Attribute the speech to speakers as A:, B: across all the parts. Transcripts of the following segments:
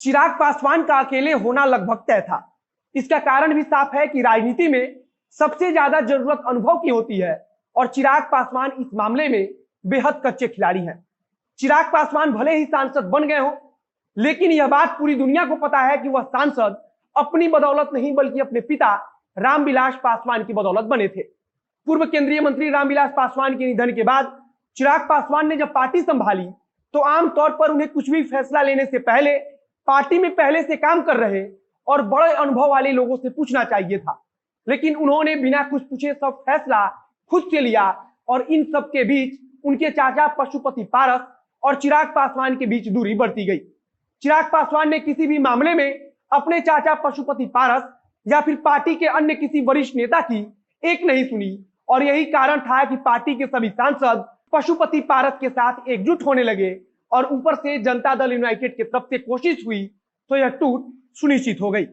A: चिराग पासवान का अकेले होना लगभग तय था। इसका कारण भी साफ है कि राजनीति में सबसे ज्यादा जरूरत अनुभव की होती है और चिराग पासवान इस मामले में बेहद कच्चे खिलाड़ी हैं। चिराग पासवान भले ही सांसद बन गए हों, लेकिन यह बात पूरी दुनिया को पता है कि वह सांसद अपनी बदौलत नहीं बल्कि अपने पिता रामविलास पासवान की बदौलत बने थे। पूर्व केंद्रीय मंत्री रामविलास पासवान के निधन के बाद चिराग पासवान ने जब पार्टी संभाली तो आमतौर पर उन्हें कुछ भी फैसला लेने से पहले पार्टी में पहले से काम कर रहे और बड़े अनुभव वाले लोगों से पूछना चाहिए था, लेकिन उन्होंने बिना कुछ पूछे सब फैसला खुद से लिया और इन सब के बीच उनके चाचा पशुपति पारस और चिराग पासवान के बीच दूरी बढ़ती गई। चिराग पासवान ने किसी भी मामले में अपने चाचा पशुपति पारस या फिर पार्टी के अन्य किसी वरिष्ठ नेता की एक नहीं सुनी और यही कारण था कि पार्टी के सभी सांसद पशुपति पारस के साथ एकजुट होने लगे और ऊपर से जनता दल यूनाइटेड की तरफ से कोशिश हुई तो यह टूट सुनिश्चित हो गई।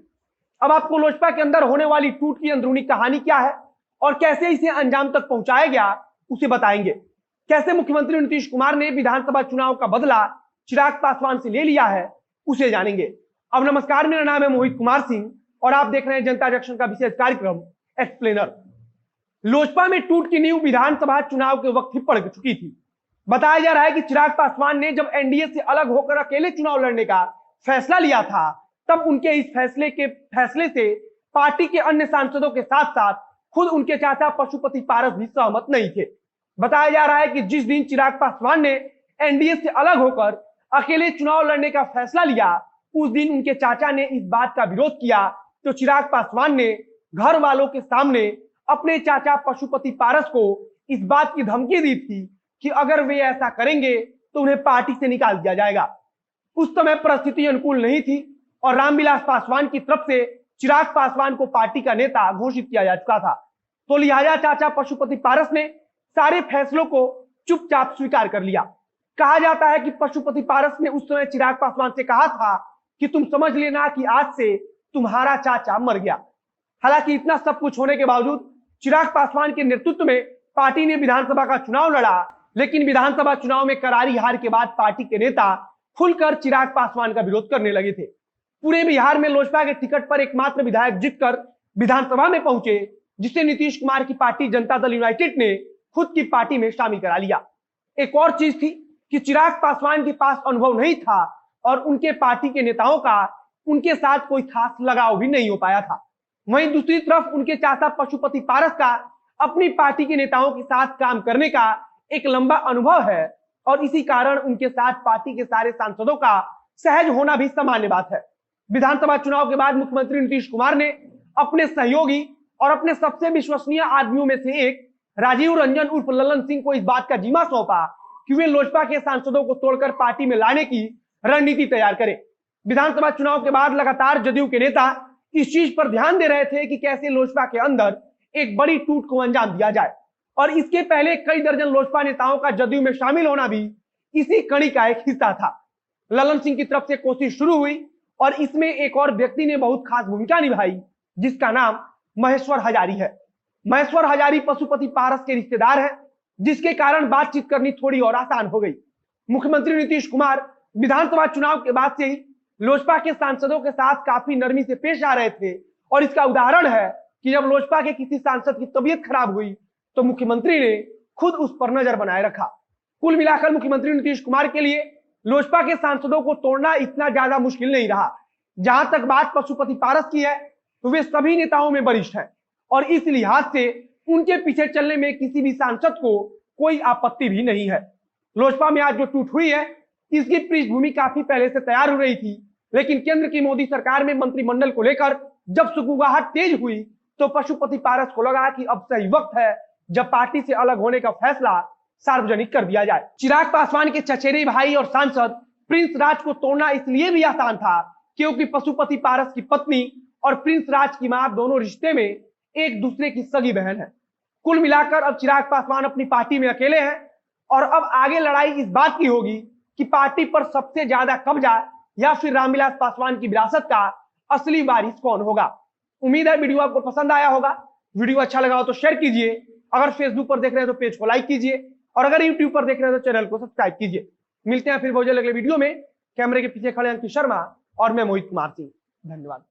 A: अब आपको लोजपा के अंदर होने वाली टूट की अंदरूनी कहानी क्या है और कैसे इसे अंजाम तक पहुंचाया गया उसे बताएंगे। कैसे मुख्यमंत्री नीतीश कुमार ने विधानसभा चुनाव का बदला चिराग पासवान से ले लिया है उसे जानेंगे। अब नमस्कार, मेरा नाम है मोहित कुमार सिंह और आप देख रहे हैं जनता जंक्शन का विशेष कार्यक्रम एक्सप्लेनर। लोजपा में टूट की नींव विधानसभा चुनाव के वक्त ही पड़ चुकी थी। बताया जा रहा है कि चिराग पासवान ने जब एनडीए से अलग होकर अकेले चुनाव लड़ने का फैसला लिया था, तब उनके इस फैसले से पार्टी के अन्य सांसदों के साथ साथ खुद उनके चाचा पशुपति पारस भी सहमत नहीं थे। बताया जा रहा है कि जिस दिन चिराग पासवान ने एनडीए से अलग होकर अकेले चुनाव लड़ने का फैसला लिया, उस दिन उनके चाचा ने इस बात का विरोध किया तो चिराग पासवान ने घर वालों के सामने अपने चाचा पशुपति पारस को इस बात की धमकी दी थी कि अगर वे ऐसा करेंगे तो उन्हें पार्टी से निकाल दिया जाएगा। उस समय परिस्थिति अनुकूल नहीं थी और रामविलास पासवान की तरफ से चिराग पासवान को पार्टी का नेता घोषित किया जा चुका था, तो लिहाजा चाचा पशुपति पारस ने सारे फैसलों को चुपचाप स्वीकार कर लिया। कहा जाता है कि पशुपति पारस ने उस समय चिराग पासवान से कहा था कि तुम समझ लेना कि आज से तुम्हारा चाचा मर गया। हालांकि इतना सब कुछ होने के बावजूद चिराग पासवान के नेतृत्व में पार्टी ने विधानसभा का चुनाव लड़ा, लेकिन विधानसभा चुनाव में करारी हार के बाद पार्टी के नेता खुलकर चिराग पासवान का विरोध करने लगे थे। पूरे बिहार में लोजपा के टिकट पर एकमात्र विधायक जीतकर विधानसभा में पहुंचे, जिसे नीतीश कुमार की पार्टी जनता दल यूनाइटेड ने खुद की पार्टी में शामिल करा लिया। एक और चीज थी कि चिराग पासवान के पास अनुभव नहीं था और उनके पार्टी के नेताओं का उनके साथ कोई खास लगाव भी नहीं हो पाया था। वहीं दूसरी तरफ उनके चाचा पशुपति पारस का अपनी पार्टी के नेताओं के साथ काम करने का एक लंबा अनुभव है और इसी कारण उनके साथ पार्टी के सारे सांसदों का सहज होना भी सामान्य बात है। विधानसभा चुनाव के बाद मुख्यमंत्री नीतीश कुमार ने अपने सहयोगी और अपने सबसे विश्वसनीय आदमियों में से एक राजीव रंजन उर्फ ललन सिंह को इस बात का जिम्मा सौंपा कि वे लोजपा के सांसदों को तोड़कर पार्टी में लाने की रणनीति तैयार करें। विधानसभा चुनाव के बाद लगातार जदयू के नेता इस चीज पर ध्यान दे रहे थे कि कैसे लोजपा के अंदर एक बड़ी टूट को अंजाम दिया जाए और इसके पहले कई दर्जन लोजपा नेताओं का जदयू में शामिल होना भी इसी कड़ी का एक हिस्सा था। ललन सिंह की तरफ से कोशिश शुरू हुई और इसमें एक और व्यक्ति ने बहुत खास भूमिका निभाई, जिसका नाम महेश्वर हजारी है। महेश्वर हजारी पशुपति पारस के रिश्तेदार हैं, जिसके कारण बातचीत करनी थोड़ी और आसान हो गई। मुख्यमंत्री नीतीश कुमार विधानसभा चुनाव के बाद से ही लोजपा के सांसदों के साथ काफी नरमी से पेश आ रहे थे और इसका उदाहरण है कि जब लोजपा के किसी सांसद की तबीयत खराब हुई तो मुख्यमंत्री ने खुद उस पर नजर बनाए रखा। कुल मिलाकर मुख्यमंत्री नीतीश कुमार के लिए लोजपा के सांसदों को तोड़ना इतना ज्यादा मुश्किल नहीं रहा। जहां तक बात पशुपति पारस की है तो वे सभी नेताओं में वरिष्ठ हैं और इस लिहाज से उनके पीछे चलने में किसी भी सांसद को कोई आपत्ति भी नहीं है। लोजपा में आज जो टूट हुई है इसकी पृष्ठभूमि काफी पहले से तैयार हो रही थी, लेकिन केंद्र की मोदी सरकार में मंत्रिमंडल को लेकर जब सुगबुगाहट तेज हुई तो पशुपति पारस को लगा कि अब सही वक्त है जब पार्टी से अलग होने का फैसला सार्वजनिक कर दिया जाए। चिराग पासवान के चचेरे भाई और सांसद प्रिंस राज को तोड़ना इसलिए भी आसान था क्योंकि पशुपति पारस की पत्नी और प्रिंस राज की मां दोनों रिश्ते में एक दूसरे की सगी बहन है। कुल मिलाकर अब चिराग पासवान अपनी पार्टी में अकेले हैं और अब आगे लड़ाई इस बात की होगी कि पार्टी पर सबसे ज्यादा कब्जा या फिर रामविलास पासवान की विरासत का असली वारिस कौन होगा। उम्मीद है वीडियो आपको पसंद आया होगा। वीडियो अच्छा लगा हो तो शेयर कीजिए, अगर फेसबुक पर देख रहे हैं तो पेज को लाइक कीजिए और अगर यूट्यूब पर देख रहे हैं तो चैनल को सब्सक्राइब कीजिए। मिलते हैं फिर बहुत जल्द अगले वीडियो में। कैमरे के पीछे खड़े अंकित शर्मा, और मैं मोहित कुमार सिंह, धन्यवाद।